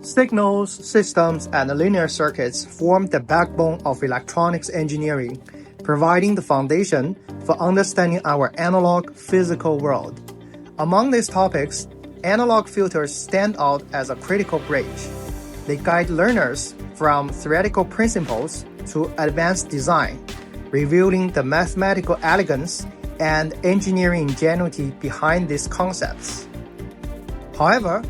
Signals, systems, and linear circuits form the backbone of electronics engineering, providing the foundation for understanding our analog physical world. Among these topics, analog filters stand out as a critical bridge. They guide learners from theoretical principles to advanced design, revealing the mathematical elegance and engineering ingenuity behind these concepts. However,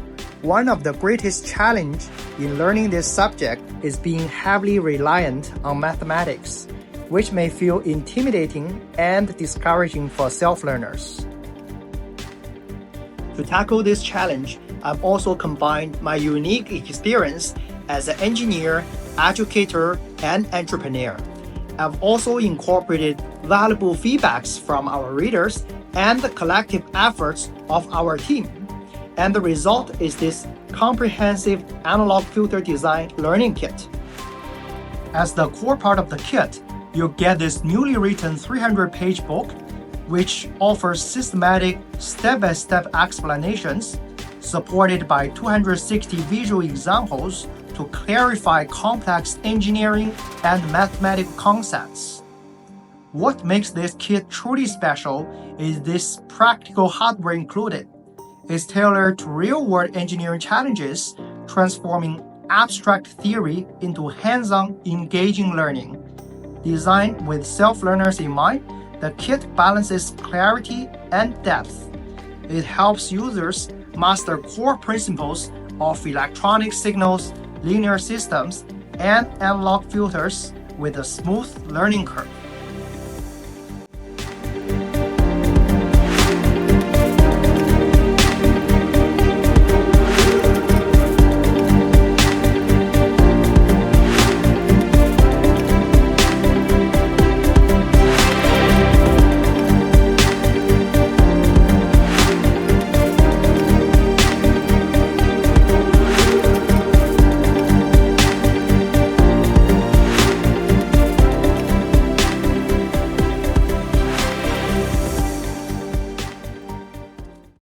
one of the greatest challenges in learning this subject is being heavily reliant on mathematics, which may feel intimidating and discouraging for self-learners. To tackle this challenge, I've also combined my unique experience as an engineer, educator, and entrepreneur. I've also incorporated valuable feedbacks from our readers and the collective efforts of our team. And the result is this comprehensive analog filter design learning kit. As the core part of the kit, you'll get this newly written 300-page book, which offers systematic step-by-step explanations, supported by 260 visual examples to clarify complex engineering and mathematical concepts. What makes this kit truly special is this practical hardware included. It's tailored to real-world engineering challenges, transforming abstract theory into hands-on, engaging learning. Designed with self-learners in mind, the kit balances clarity and depth. It helps users master core principles of electronic signals, linear systems, and analog filters with a smooth learning curve.